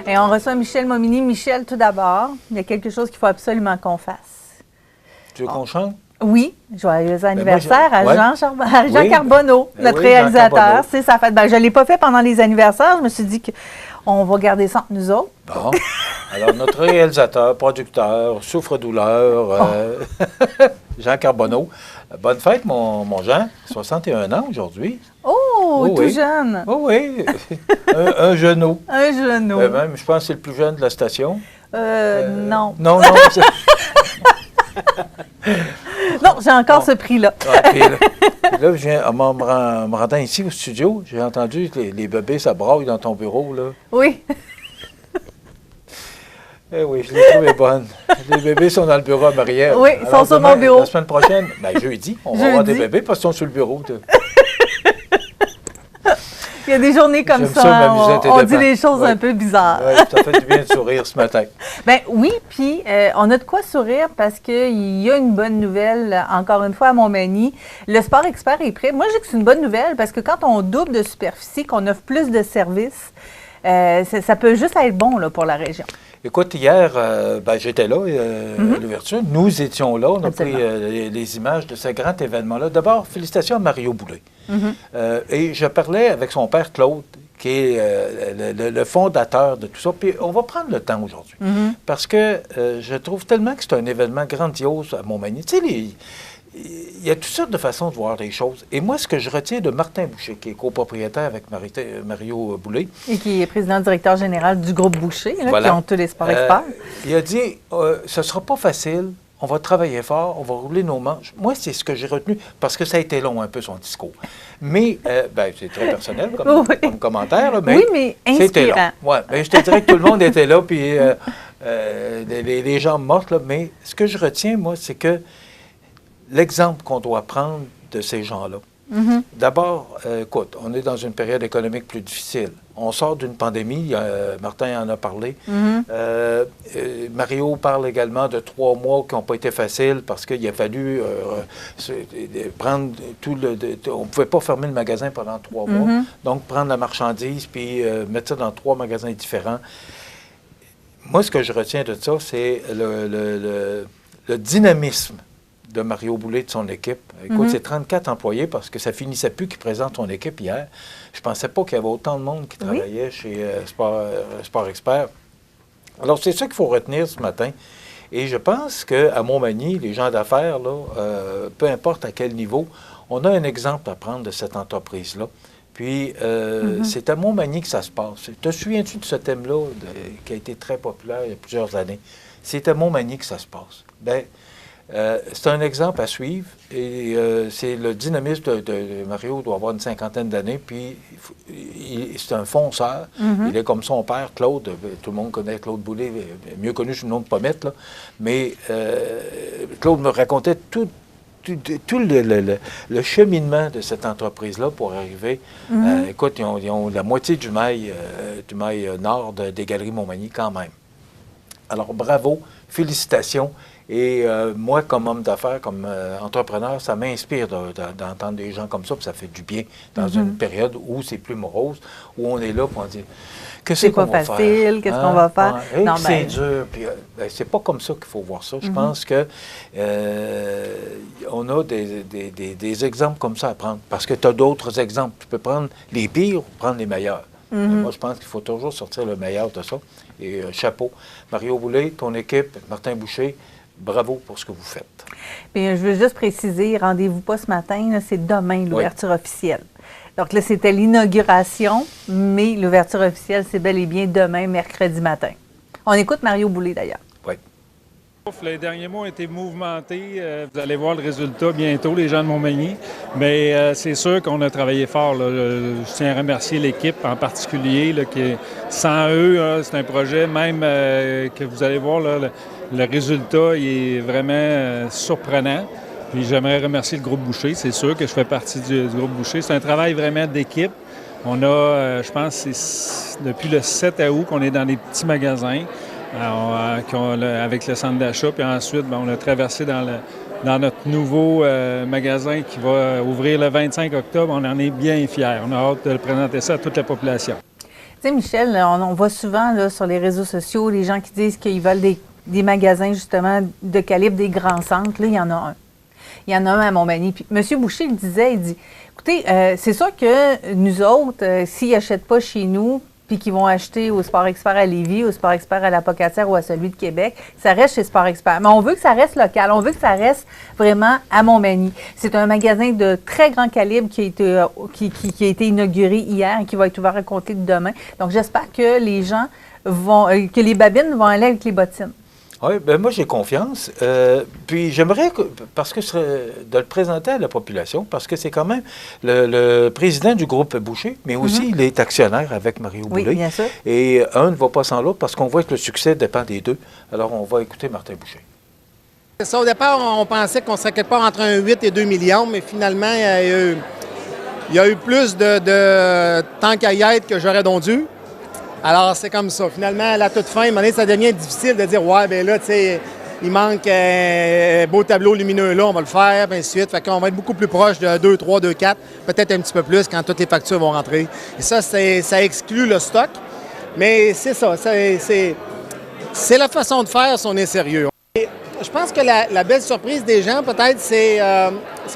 Et on reçoit Michel Momigny. Michel, tout d'abord, il y a quelque chose qu'il faut absolument qu'on fasse. Tu veux qu'on chante? Oui, joyeux anniversaire moi, à Jean Carbonneau, notre oui, réalisateur. C'est sa fête. Ben, je ne l'ai pas fait pendant les anniversaires. Je me suis dit qu'on va garder ça entre nous autres. Bon. Alors, notre réalisateur, producteur, souffre-douleur, Jean Carbonneau. Bonne fête, mon Jean. 61 ans aujourd'hui. Oh, tout oui. jeune. Oh oui, un genou. Un genou. Même, je pense que c'est le plus jeune de la station. Non. Non. Non, j'ai encore ce prix-là. Puis là, je viens, en me rendant ici au studio, j'ai entendu que les bébés, ça braille dans ton bureau, là. Oui. Eh oui, je l'ai trouvée bonne. Les bébés sont dans le bureau à Marielle. Oui, ils sont sur mon bureau. La semaine prochaine, jeudi, on va avoir des bébés parce qu'ils sont sur le bureau. Il y a des journées comme ça, on dit les choses un peu bizarres. Oui, ça fait du bien de sourire ce matin. Bien oui, puis on a de quoi sourire parce qu'il y a une bonne nouvelle, encore une fois, à Montmagny. Le Sport Expert est prêt. Moi, je dis que c'est une bonne nouvelle parce que quand on double de superficie, qu'on offre plus de services, ça peut juste être bon là, pour la région. Écoute, hier, j'étais là à l'ouverture. Nous étions là. On a pris les images de ce grand événement-là. D'abord, félicitations à Mario Boulay. Et je parlais avec son père Claude, qui est le fondateur de tout ça. Puis on va prendre le temps aujourd'hui. Parce que je trouve tellement que c'est un événement grandiose à Montmagny. Tu sais, il y a toutes sortes de façons de voir les choses. Et moi, ce que je retiens de Martin Boucher, qui est copropriétaire avec Mario Boulay. Et qui est président-directeur général du groupe Boucher, là, qui ont tous les sports experts. Il a dit, ce ne sera pas facile, on va travailler fort, on va rouler nos manches. Moi, c'est ce que j'ai retenu, parce que ça a été long un peu son discours. Mais, c'est très personnel comme commentaire, là, mais oui, mais inspirant. Ouais, mais je te dirais que tout le monde était là, puis les jambes mortes, là, mais ce que je retiens, moi, c'est que l'exemple qu'on doit prendre de ces gens-là. D'abord, écoute, on est dans une période économique plus difficile. On sort d'une pandémie, Martin en a parlé. Mario parle également de 3 mois qui n'ont pas été faciles parce qu'il a fallu prendre tout on ne pouvait pas fermer le magasin pendant 3 mois. Donc, prendre la marchandise puis mettre ça dans 3 magasins différents. Moi, ce que je retiens de ça, c'est le dynamisme de Mario Boulay, de son équipe. Écoute, c'est 34 employés parce que ça finissait plus qu'il présente son équipe hier. Je ne pensais pas qu'il y avait autant de monde qui travaillait chez Sport Expert. Alors, c'est ça qu'il faut retenir ce matin. Et je pense qu'à Montmagny, les gens d'affaires, là, peu importe à quel niveau, on a un exemple à prendre de cette entreprise-là. Puis, c'est à Montmagny que ça se passe. Te souviens-tu de ce thème-là qui a été très populaire il y a plusieurs années? C'est à Montmagny que ça se passe. Bien, c'est un exemple à suivre et c'est le dynamisme de Mario, doit avoir une 50aine d'années, puis c'est un fonceur. Il est comme son père, Claude. Tout le monde connaît Claude Boulay, mieux connu sous le nom de Pommette, là. Mais Claude me racontait tout le cheminement de cette entreprise-là pour arriver. Écoute, ils ont la moitié du mail nord des Galeries Montmagny quand même. Alors, bravo, félicitations. Et moi, comme homme d'affaires, comme entrepreneur, ça m'inspire d'entendre des gens comme ça, puis ça fait du bien dans une période où c'est plus morose, où on est là pour dire qu'est-ce qu'on va faire. C'est pas facile, qu'est-ce qu'on va faire. Non, c'est dur. Puis c'est pas comme ça qu'il faut voir ça. Je pense que on a des exemples comme ça à prendre. Parce que tu as d'autres exemples. Tu peux prendre les pires ou prendre les meilleurs. Moi, je pense qu'il faut toujours sortir le meilleur de ça. Et chapeau. Mario Boulay, ton équipe, Martin Boucher, bravo pour ce que vous faites. Bien, je veux juste préciser, rendez-vous pas ce matin, c'est demain l'ouverture officielle. Donc là, c'était l'inauguration, mais l'ouverture officielle, c'est bel et bien demain, mercredi matin. On écoute Mario Boulay d'ailleurs. Oui. Les derniers mois ont été mouvementés. Vous allez voir le résultat bientôt, les gens de Montmagny. Mais c'est sûr qu'on a travaillé fort. Là. Je tiens à remercier l'équipe en particulier. Là, sans eux, c'est un projet même que vous allez voir, là, le résultat il est vraiment surprenant. Puis j'aimerais remercier le groupe Boucher. C'est sûr que je fais partie du groupe Boucher. C'est un travail vraiment d'équipe. On a, je pense, c'est depuis le 7 août qu'on est dans des petits magasins. Avec le centre d'achat, puis ensuite, on a traversé dans notre nouveau magasin qui va ouvrir le 25 octobre. On en est bien fiers. On a hâte de présenter ça à toute la population. Tu sais, Michel, on voit souvent là, sur les réseaux sociaux les gens qui disent qu'ils veulent des magasins, justement, de calibre des grands centres. Là, il y en a un. Il y en a un à Montmagny. Puis M. Boucher le disait, il dit, écoutez, c'est sûr que nous autres, s'ils n'achètent pas chez nous, puis qu'ils vont acheter au Sport Expert à Lévis, au Sport Expert à la Pocatière ou à celui de Québec, ça reste chez Sport Expert. Mais on veut que ça reste local, on veut que ça reste vraiment à Montmagny. C'est un magasin de très grand calibre qui a été inauguré hier et qui va être ouvert à compter de demain. Donc, j'espère que les gens que les babines vont aller avec les bottines. Oui, bien moi j'ai confiance. Puis j'aimerais, parce que de le présenter à la population, parce que c'est quand même le président du groupe Boucher, mais aussi il est actionnaire avec Mario Boulay. Oui, bien sûr. Et un ne va pas sans l'autre parce qu'on voit que le succès dépend des deux. Alors on va écouter Martin Boucher. C'est ça, au départ, on pensait qu'on serait quelque part entre 1,8 et 2 millions, mais finalement, il y a eu plus de temps qu'à y être que j'aurais donc dû. Alors, c'est comme ça. Finalement, à la toute fin, à un moment donné, ça devient difficile de dire « Ouais, bien là, tu sais, il manque un beau tableau lumineux là, on va le faire, bien de suite. » Fait qu'on va être beaucoup plus proche de 2, 3, 2, 4, peut-être un petit peu plus quand toutes les factures vont rentrer. Et ça, ça exclut le stock. Mais c'est ça, c'est la façon de faire si on est sérieux. Et je pense que la belle surprise des gens, peut-être, c'est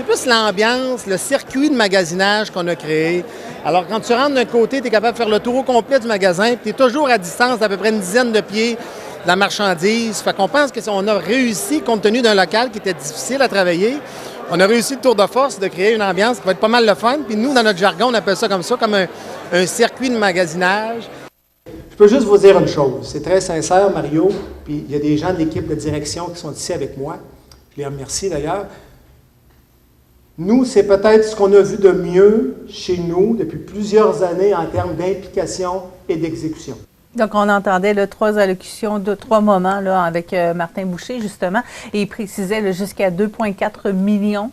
plus l'ambiance, le circuit de magasinage qu'on a créé. Alors, quand tu rentres d'un côté, tu es capable de faire le tour au complet du magasin, puis tu es toujours à distance d'à peu près une dizaine de pieds de la marchandise. Fait qu'on pense qu'on a réussi, compte tenu d'un local qui était difficile à travailler, on a réussi le tour de force de créer une ambiance qui va être pas mal le fun. Puis nous, dans notre jargon, on appelle ça, comme un circuit de magasinage. Je peux juste vous dire une chose, c'est très sincère, Mario, puis il y a des gens de l'équipe de direction qui sont ici avec moi. Je les remercie d'ailleurs. Nous, c'est peut-être ce qu'on a vu de mieux chez nous depuis plusieurs années en termes d'implication et d'exécution. Donc, on entendait là, 3 allocutions de 3 moments là, avec Martin Boucher, justement, et il précisait là, jusqu'à 2,4 millions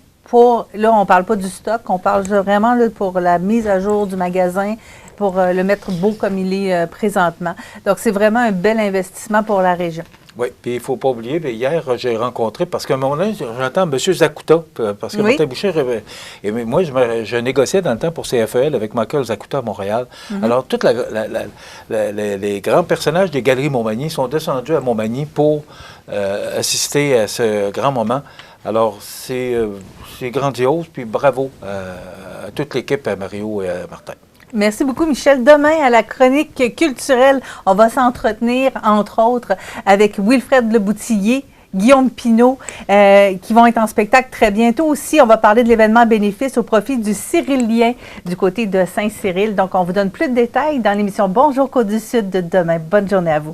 là, on ne parle pas du stock, on parle vraiment là, pour la mise à jour du magasin, pour le mettre beau comme il est présentement. Donc, c'est vraiment un bel investissement pour la région. Oui, puis il ne faut pas oublier, hier, j'ai rencontré, parce qu'à un moment donné, j'entends M. Zakuta, parce que Martin Boucher, et moi, je négociais dans le temps pour CFEL avec Michael Zakuta à Montréal. Alors, tous les grands personnages des Galeries Montmagny sont descendus à Montmagny pour assister à ce grand moment. Alors, c'est grandiose, puis bravo à toute l'équipe, à Mario et à Martin. Merci beaucoup, Michel. Demain, à la chronique culturelle, on va s'entretenir, entre autres, avec Wilfred Leboutillier, Guillaume Pinault, qui vont être en spectacle très bientôt aussi. On va parler de l'événement bénéfice au profit du Cyrillien du côté de Saint-Cyril. Donc, on vous donne plus de détails dans l'émission Bonjour Côte-du-Sud de demain. Bonne journée à vous.